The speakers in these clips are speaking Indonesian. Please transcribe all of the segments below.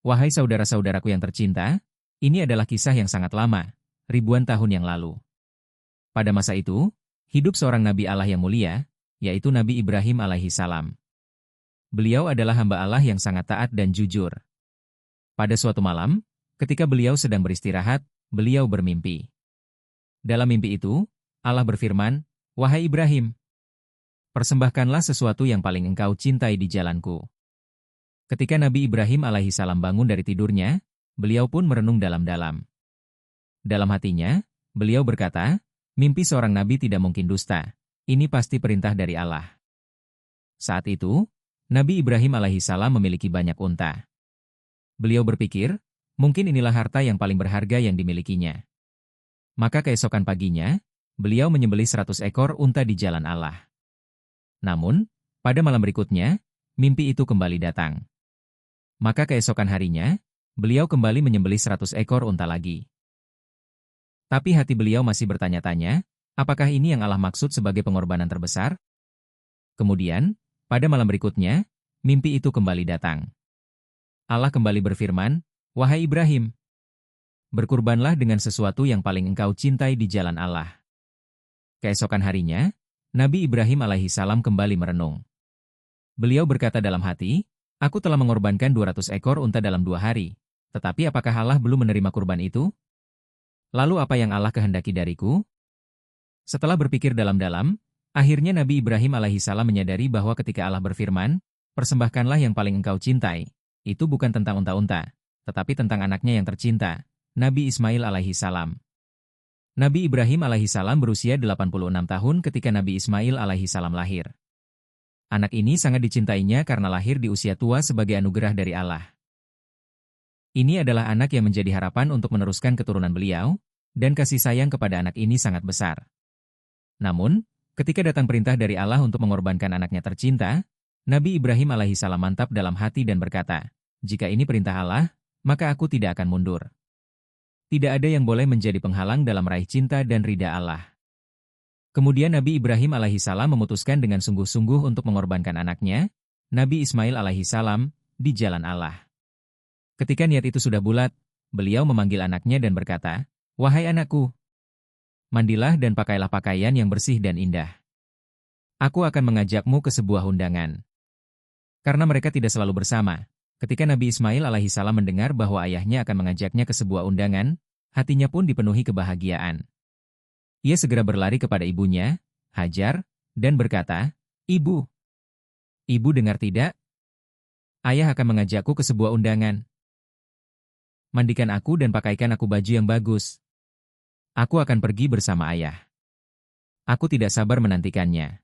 Wahai saudara-saudaraku yang tercinta, ini adalah kisah yang sangat lama, ribuan tahun yang lalu. Pada masa itu, hidup seorang Nabi Allah yang mulia, yaitu Nabi Ibrahim alaihi salam. Beliau adalah hamba Allah yang sangat taat dan jujur. Pada suatu malam, ketika beliau sedang beristirahat, beliau bermimpi. Dalam mimpi itu, Allah berfirman, "Wahai Ibrahim, persembahkanlah sesuatu yang paling engkau cintai di jalanku." Ketika Nabi Ibrahim alaihi salam bangun dari tidurnya, beliau pun merenung dalam-dalam. Dalam hatinya, beliau berkata, mimpi seorang nabi tidak mungkin dusta. Ini pasti perintah dari Allah. Saat itu, Nabi Ibrahim alaihi salam memiliki banyak unta. Beliau berpikir, mungkin inilah harta yang paling berharga yang dimilikinya. Maka keesokan paginya, beliau menyembelih 100 ekor unta di jalan Allah. Namun, pada malam berikutnya, mimpi itu kembali datang. Maka keesokan harinya, beliau kembali menyembelih 100 ekor unta lagi. Tapi hati beliau masih bertanya-tanya, apakah ini yang Allah maksud sebagai pengorbanan terbesar? Kemudian, pada malam berikutnya, mimpi itu kembali datang. Allah kembali berfirman, "Wahai Ibrahim, berkurbanlah dengan sesuatu yang paling engkau cintai di jalan Allah." Keesokan harinya, Nabi Ibrahim alaihi salam kembali merenung. Beliau berkata dalam hati, "Aku telah mengorbankan 200 ekor unta dalam 2 hari, tetapi apakah Allah belum menerima kurban itu? Lalu apa yang Allah kehendaki dariku?" Setelah berpikir dalam-dalam, akhirnya Nabi Ibrahim alaihi salam menyadari bahwa ketika Allah berfirman, "Persembahkanlah yang paling engkau cintai," itu bukan tentang unta-unta, tetapi tentang anaknya yang tercinta, Nabi Ismail alaihi salam. Nabi Ibrahim alaihi salam berusia 86 tahun ketika Nabi Ismail alaihi salam lahir. Anak ini sangat dicintainya karena lahir di usia tua sebagai anugerah dari Allah. Ini adalah anak yang menjadi harapan untuk meneruskan keturunan beliau, dan kasih sayang kepada anak ini sangat besar. Namun, ketika datang perintah dari Allah untuk mengorbankan anaknya tercinta, Nabi Ibrahim alaihi salam mantap dalam hati dan berkata, "Jika ini perintah Allah, maka aku tidak akan mundur." Tidak ada yang boleh menjadi penghalang dalam meraih cinta dan ridha Allah. Kemudian Nabi Ibrahim alaihi salam memutuskan dengan sungguh-sungguh untuk mengorbankan anaknya, Nabi Ismail alaihi salam, di jalan Allah. Ketika niat itu sudah bulat, beliau memanggil anaknya dan berkata, "Wahai anakku, mandilah dan pakailah pakaian yang bersih dan indah. Aku akan mengajakmu ke sebuah undangan." Karena mereka tidak selalu bersama, ketika Nabi Ismail alaihi salam mendengar bahwa ayahnya akan mengajaknya ke sebuah undangan, hatinya pun dipenuhi kebahagiaan. Ia segera berlari kepada ibunya, Hajar, dan berkata, "Ibu, ibu dengar tidak? Ayah akan mengajakku ke sebuah undangan. Mandikan aku dan pakaikan aku baju yang bagus. Aku akan pergi bersama ayah. Aku tidak sabar menantikannya."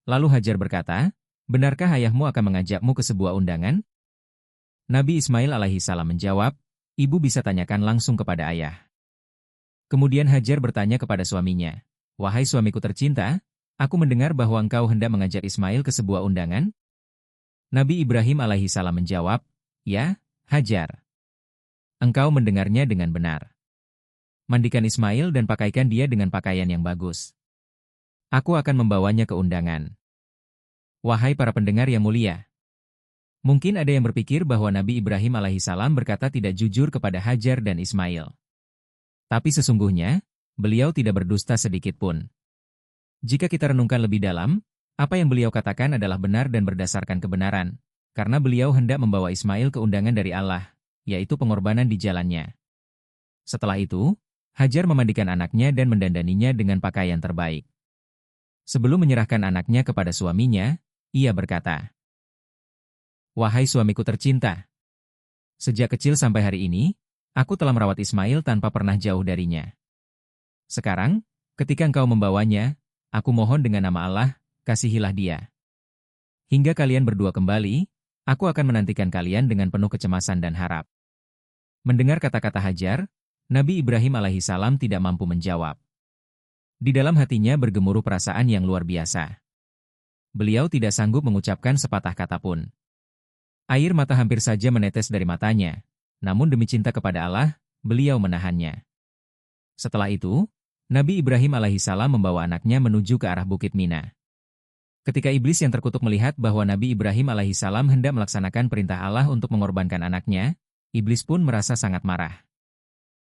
Lalu Hajar berkata, "Benarkah ayahmu akan mengajakmu ke sebuah undangan?" Nabi Ismail alaihi salam menjawab, "Ibu bisa tanyakan langsung kepada ayah." Kemudian Hajar bertanya kepada suaminya, "Wahai suamiku tercinta, aku mendengar bahwa engkau hendak mengajak Ismail ke sebuah undangan?" Nabi Ibrahim alaihi salam menjawab, "Ya, Hajar. Engkau mendengarnya dengan benar. Mandikan Ismail dan pakaikan dia dengan pakaian yang bagus. Aku akan membawanya ke undangan." Wahai para pendengar yang mulia, mungkin ada yang berpikir bahwa Nabi Ibrahim alaihi salam berkata tidak jujur kepada Hajar dan Ismail. Tapi sesungguhnya, beliau tidak berdusta sedikit pun. Jika kita renungkan lebih dalam, apa yang beliau katakan adalah benar dan berdasarkan kebenaran, karena beliau hendak membawa Ismail ke undangan dari Allah, yaitu pengorbanan di jalannya. Setelah itu, Hajar memandikan anaknya dan mendandaninya dengan pakaian terbaik. Sebelum menyerahkan anaknya kepada suaminya, ia berkata, "Wahai suamiku tercinta, sejak kecil sampai hari ini, aku telah merawat Ismail tanpa pernah jauh darinya. Sekarang, ketika engkau membawanya, aku mohon dengan nama Allah, kasihilah dia. Hingga kalian berdua kembali, aku akan menantikan kalian dengan penuh kecemasan dan harap." Mendengar kata-kata Hajar, Nabi Ibrahim alaihi salam tidak mampu menjawab. Di dalam hatinya bergemuruh perasaan yang luar biasa. Beliau tidak sanggup mengucapkan sepatah kata pun. Air mata hampir saja menetes dari matanya, namun demi cinta kepada Allah, beliau menahannya. Setelah itu, Nabi Ibrahim alaihi salam membawa anaknya menuju ke arah Bukit Mina. Ketika iblis yang terkutuk melihat bahwa Nabi Ibrahim alaihissalam hendak melaksanakan perintah Allah untuk mengorbankan anaknya, iblis pun merasa sangat marah.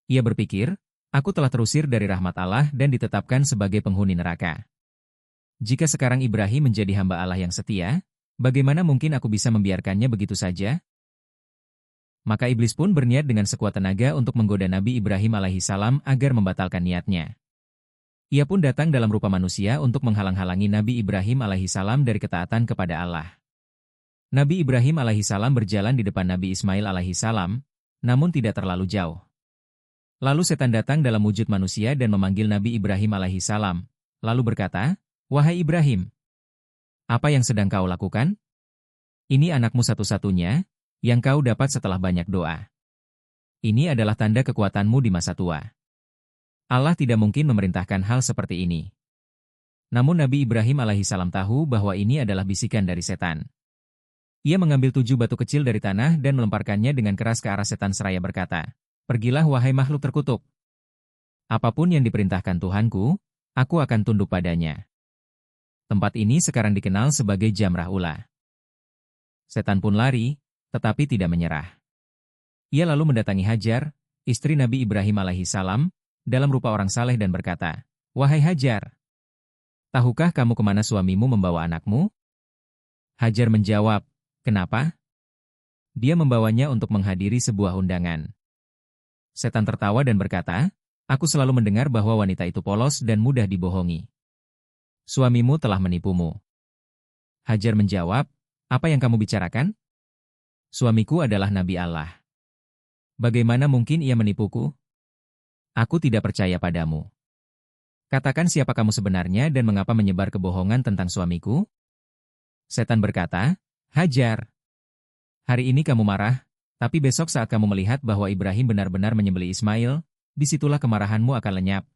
Ia berpikir, aku telah terusir dari rahmat Allah dan ditetapkan sebagai penghuni neraka. Jika sekarang Ibrahim menjadi hamba Allah yang setia, bagaimana mungkin aku bisa membiarkannya begitu saja? Maka iblis pun berniat dengan sekuat tenaga untuk menggoda Nabi Ibrahim alaihissalam agar membatalkan niatnya. Ia pun datang dalam rupa manusia untuk menghalang-halangi Nabi Ibrahim alaihissalam dari ketaatan kepada Allah. Nabi Ibrahim alaihissalam berjalan di depan Nabi Ismail alaihissalam, namun tidak terlalu jauh. Lalu setan datang dalam wujud manusia dan memanggil Nabi Ibrahim alaihissalam, lalu berkata, "Wahai Ibrahim, apa yang sedang kau lakukan? Ini anakmu satu-satunya, yang kau dapat setelah banyak doa. Ini adalah tanda kekuatanmu di masa tua. Allah tidak mungkin memerintahkan hal seperti ini." Namun Nabi Ibrahim alaihissalam tahu bahwa ini adalah bisikan dari setan. Ia mengambil 7 batu kecil dari tanah dan melemparkannya dengan keras ke arah setan seraya berkata, "Pergilah wahai makhluk terkutuk. Apapun yang diperintahkan Tuhanku, aku akan tunduk padanya." Tempat ini sekarang dikenal sebagai Jamrah Ula. Setan pun lari, tetapi tidak menyerah. Ia lalu mendatangi Hajar, istri Nabi Ibrahim alaihissalam, dalam rupa orang saleh dan berkata, "Wahai Hajar, tahukah kamu kemana suamimu membawa anakmu?" Hajar menjawab, "Kenapa?" Dia membawanya untuk menghadiri sebuah undangan. Setan tertawa dan berkata, "Aku selalu mendengar bahwa wanita itu polos dan mudah dibohongi. Suamimu telah menipumu." Hajar menjawab, "Apa yang kamu bicarakan? Suamiku adalah Nabi Allah. Bagaimana mungkin ia menipuku? Aku tidak percaya padamu. Katakan siapa kamu sebenarnya dan mengapa menyebar kebohongan tentang suamiku?" Setan berkata, "Hajar, hari ini kamu marah, tapi besok saat kamu melihat bahwa Ibrahim benar-benar menyembelih Ismail, disitulah kemarahanmu akan lenyap."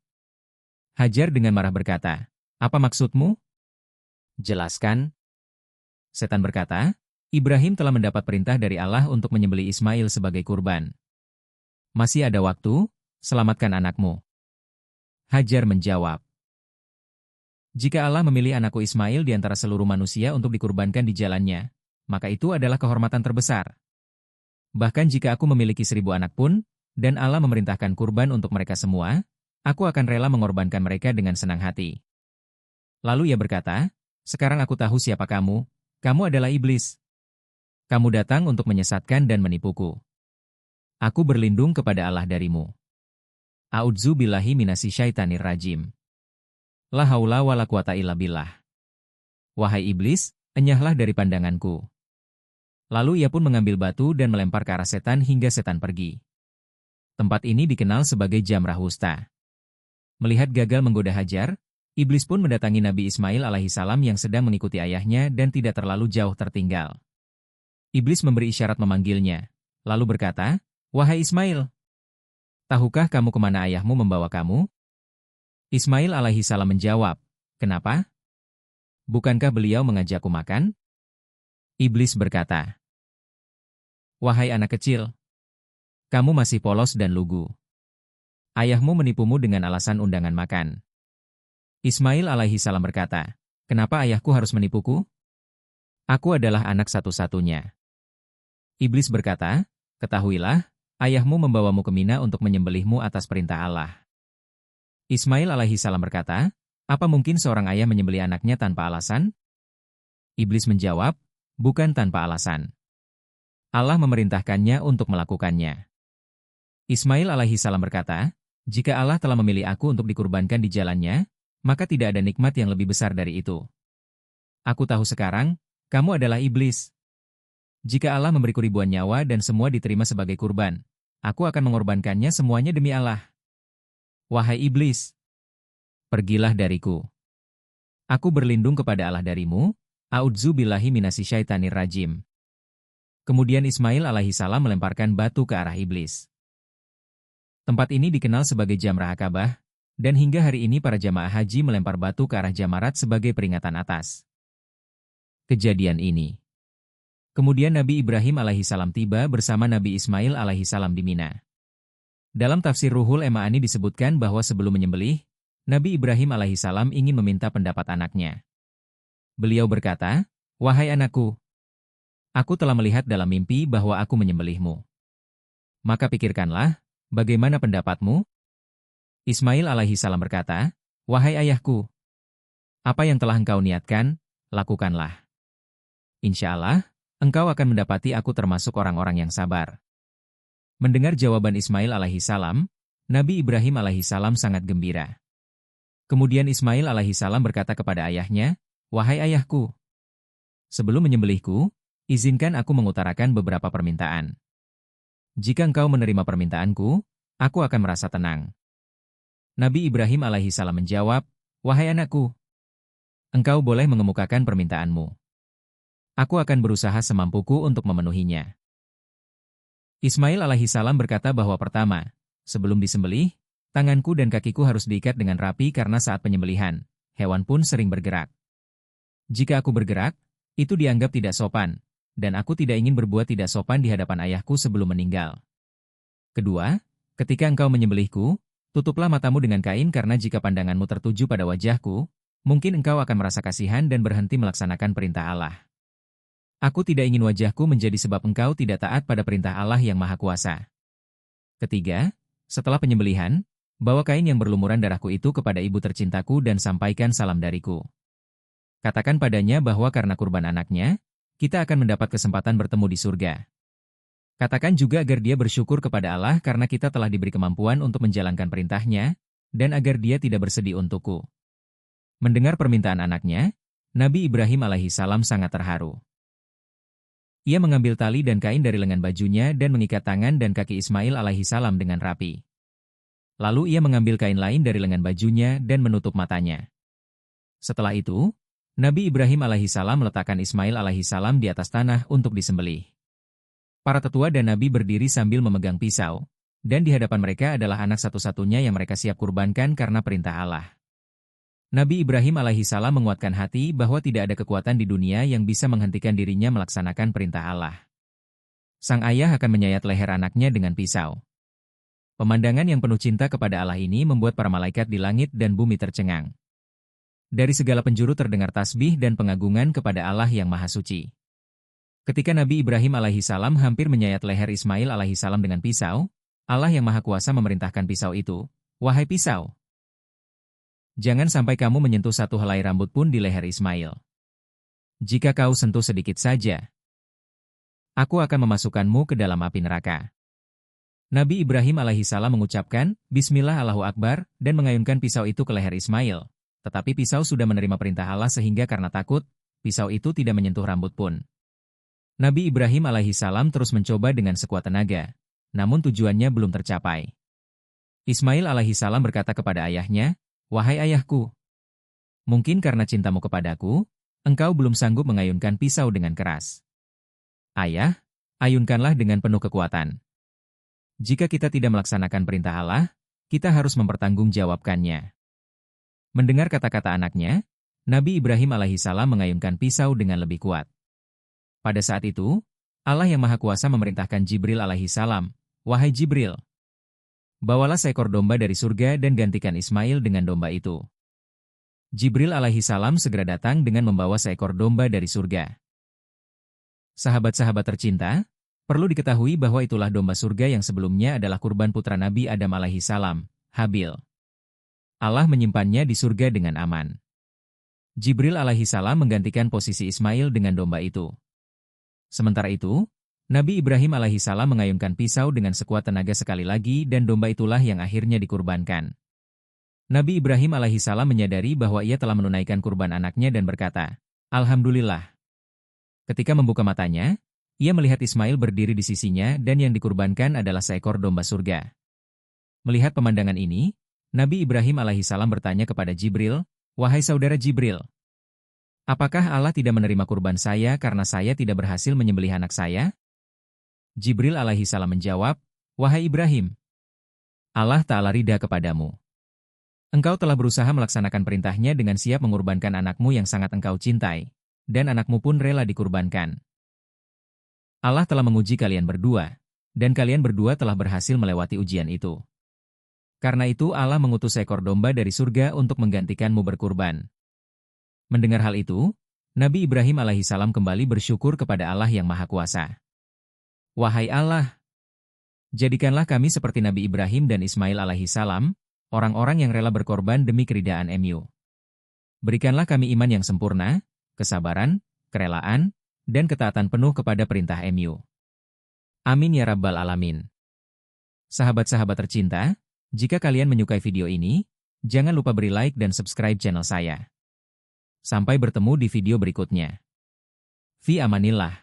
Hajar dengan marah berkata, "Apa maksudmu? Jelaskan." Setan berkata, "Ibrahim telah mendapat perintah dari Allah untuk menyembelih Ismail sebagai kurban. Masih ada waktu, selamatkan anakmu." Hajar menjawab, "Jika Allah memilih anakku Ismail di antara seluruh manusia untuk dikurbankan di jalannya, maka itu adalah kehormatan terbesar. Bahkan jika aku memiliki 1000 anak pun, dan Allah memerintahkan kurban untuk mereka semua, aku akan rela mengorbankan mereka dengan senang hati." Lalu ia berkata, "Sekarang aku tahu siapa kamu adalah iblis. Kamu datang untuk menyesatkan dan menipuku. Aku berlindung kepada Allah darimu. A'udzu billahi minasyaitonir rajim. La haula wala quwata illa billah. Wahai iblis, enyahlah dari pandanganku." Lalu ia pun mengambil batu dan melempar ke arah setan hingga setan pergi. Tempat ini dikenal sebagai Jamrah Wusta. Melihat gagal menggoda Hajar, iblis pun mendatangi Nabi Ismail alaihissalam yang sedang mengikuti ayahnya dan tidak terlalu jauh tertinggal. Iblis memberi isyarat memanggilnya, lalu berkata, "Wahai Ismail, tahukah kamu kemana ayahmu membawa kamu?" Ismail alaihissalam menjawab, "Kenapa? Bukankah beliau mengajakku makan?" Iblis berkata, "Wahai anak kecil, kamu masih polos dan lugu. Ayahmu menipumu dengan alasan undangan makan." Ismail alaihissalam berkata, "Kenapa ayahku harus menipuku? Aku adalah anak satu-satunya." Iblis berkata, "Ketahuilah, ayahmu membawamu ke Mina untuk menyembelihmu atas perintah Allah." Ismail alaihissalam berkata, "Apa mungkin seorang ayah menyembelih anaknya tanpa alasan?" Iblis menjawab, "Bukan tanpa alasan. Allah memerintahkannya untuk melakukannya." Ismail alaihissalam berkata, "Jika Allah telah memilih aku untuk dikurbankan di jalannya, maka tidak ada nikmat yang lebih besar dari itu. Aku tahu sekarang, kamu adalah iblis. Jika Allah memberiku ribuan nyawa dan semua diterima sebagai kurban, aku akan mengorbankannya semuanya demi Allah. Wahai iblis, pergilah dariku. Aku berlindung kepada Allah darimu, a'udzu billahi minasyaitonir rajim." Kemudian Ismail alaihissalam melemparkan batu ke arah iblis. Tempat ini dikenal sebagai Jamrah Akabah, dan hingga hari ini para jamaah haji melempar batu ke arah jamarat sebagai peringatan atas kejadian ini. Kemudian Nabi Ibrahim alaihissalam tiba bersama Nabi Ismail alaihissalam di Mina. Dalam tafsir Ruhul Emaani disebutkan bahwa sebelum menyembelih, Nabi Ibrahim alaihissalam ingin meminta pendapat anaknya. Beliau berkata, "Wahai anakku, aku telah melihat dalam mimpi bahwa aku menyembelihmu. Maka pikirkanlah, bagaimana pendapatmu?" Ismail alaihi salam berkata, "Wahai ayahku, apa yang telah engkau niatkan, lakukanlah. Insya Allah, engkau akan mendapati aku termasuk orang-orang yang sabar." Mendengar jawaban Ismail alaihi salam, Nabi Ibrahim alaihi salam sangat gembira. Kemudian Ismail alaihi salam berkata kepada ayahnya, "Wahai ayahku, sebelum menyembelihku, izinkan aku mengutarakan beberapa permintaan. Jika engkau menerima permintaanku, aku akan merasa tenang." Nabi Ibrahim alaihi salam menjawab, "Wahai anakku, engkau boleh mengemukakan permintaanmu. Aku akan berusaha semampuku untuk memenuhinya." Ismail alaihi salam berkata bahwa pertama, sebelum disembelih, tanganku dan kakiku harus diikat dengan rapi karena saat penyembelihan, hewan pun sering bergerak. Jika aku bergerak, itu dianggap tidak sopan, dan aku tidak ingin berbuat tidak sopan di hadapan ayahku sebelum meninggal. Kedua, ketika engkau menyembelihku, tutuplah matamu dengan kain karena jika pandanganmu tertuju pada wajahku, mungkin engkau akan merasa kasihan dan berhenti melaksanakan perintah Allah. Aku tidak ingin wajahku menjadi sebab engkau tidak taat pada perintah Allah yang Maha Kuasa. Ketiga, setelah penyembelihan, bawa kain yang berlumuran darahku itu kepada ibu tercintaku dan sampaikan salam dariku. Katakan padanya bahwa karena kurban anaknya, kita akan mendapat kesempatan bertemu di surga. Katakan juga agar dia bersyukur kepada Allah karena kita telah diberi kemampuan untuk menjalankan perintahnya, dan agar dia tidak bersedih untukku. Mendengar permintaan anaknya, Nabi Ibrahim alaihi salam sangat terharu. Ia mengambil tali dan kain dari lengan bajunya dan mengikat tangan dan kaki Ismail alaihi salam dengan rapi. Lalu ia mengambil kain lain dari lengan bajunya dan menutup matanya. Setelah itu, Nabi Ibrahim alaihi salam meletakkan Ismail alaihi salam di atas tanah untuk disembelih. Para tetua dan nabi berdiri sambil memegang pisau, dan di hadapan mereka adalah anak satu-satunya yang mereka siap kurbankan karena perintah Allah. Nabi Ibrahim alaihi salam menguatkan hati bahwa tidak ada kekuatan di dunia yang bisa menghentikan dirinya melaksanakan perintah Allah. Sang ayah akan menyayat leher anaknya dengan pisau. Pemandangan yang penuh cinta kepada Allah ini membuat para malaikat di langit dan bumi tercengang. Dari segala penjuru terdengar tasbih dan pengagungan kepada Allah yang Maha Suci. Ketika Nabi Ibrahim alaihi salam hampir menyayat leher Ismail alaihi salam dengan pisau, Allah yang Maha Kuasa memerintahkan pisau itu, "Wahai pisau, jangan sampai kamu menyentuh satu helai rambut pun di leher Ismail. Jika kau sentuh sedikit saja, aku akan memasukkanmu ke dalam api neraka." Nabi Ibrahim alaihi salam mengucapkan, "Bismillah Allahu Akbar," dan mengayunkan pisau itu ke leher Ismail. Tetapi pisau sudah menerima perintah Allah sehingga karena takut, pisau itu tidak menyentuh rambut pun. Nabi Ibrahim alaihi salam terus mencoba dengan sekuat tenaga, namun tujuannya belum tercapai. Ismail alaihi salam berkata kepada ayahnya, "Wahai ayahku, mungkin karena cintamu kepadaku, engkau belum sanggup mengayunkan pisau dengan keras. Ayah, ayunkanlah dengan penuh kekuatan. Jika kita tidak melaksanakan perintah Allah, kita harus mempertanggungjawabkannya." Mendengar kata-kata anaknya, Nabi Ibrahim alaihi salam mengayunkan pisau dengan lebih kuat. Pada saat itu, Allah yang Maha Kuasa memerintahkan Jibril alaihi salam, "Wahai Jibril, bawalah seekor domba dari surga dan gantikan Ismail dengan domba itu." Jibril alaihi salam segera datang dengan membawa seekor domba dari surga. Sahabat-sahabat tercinta, perlu diketahui bahwa itulah domba surga yang sebelumnya adalah kurban putra Nabi Adam alaihi salam, Habil. Allah menyimpannya di surga dengan aman. Jibril alaihi salam menggantikan posisi Ismail dengan domba itu. Sementara itu, Nabi Ibrahim alaihi salam mengayunkan pisau dengan sekuat tenaga sekali lagi dan domba itulah yang akhirnya dikurbankan. Nabi Ibrahim alaihi salam menyadari bahwa ia telah menunaikan kurban anaknya dan berkata, "Alhamdulillah." Ketika membuka matanya, ia melihat Ismail berdiri di sisinya dan yang dikurbankan adalah seekor domba surga. Melihat pemandangan ini, Nabi Ibrahim alaihi salam bertanya kepada Jibril, "Wahai saudara Jibril, apakah Allah tidak menerima kurban saya karena saya tidak berhasil menyembelih anak saya?" Jibril alaihi salam menjawab, "Wahai Ibrahim, Allah Ta'ala ridha kepadamu. Engkau telah berusaha melaksanakan perintahnya dengan siap mengorbankan anakmu yang sangat engkau cintai, dan anakmu pun rela dikurbankan. Allah telah menguji kalian berdua, dan kalian berdua telah berhasil melewati ujian itu. Karena itu Allah mengutus seekor domba dari surga untuk menggantikanmu berkurban." Mendengar hal itu, Nabi Ibrahim alaihissalam kembali bersyukur kepada Allah yang Maha Kuasa. Wahai Allah, jadikanlah kami seperti Nabi Ibrahim dan Ismail alaihissalam, orang-orang yang rela berkorban demi keridaan MU. Berikanlah kami iman yang sempurna, kesabaran, kerelaan, dan ketaatan penuh kepada perintah MU. Amin ya Rabbal Alamin. Sahabat-sahabat tercinta, jika kalian menyukai video ini, jangan lupa beri like dan subscribe channel saya. Sampai bertemu di video berikutnya. Fi amanillah.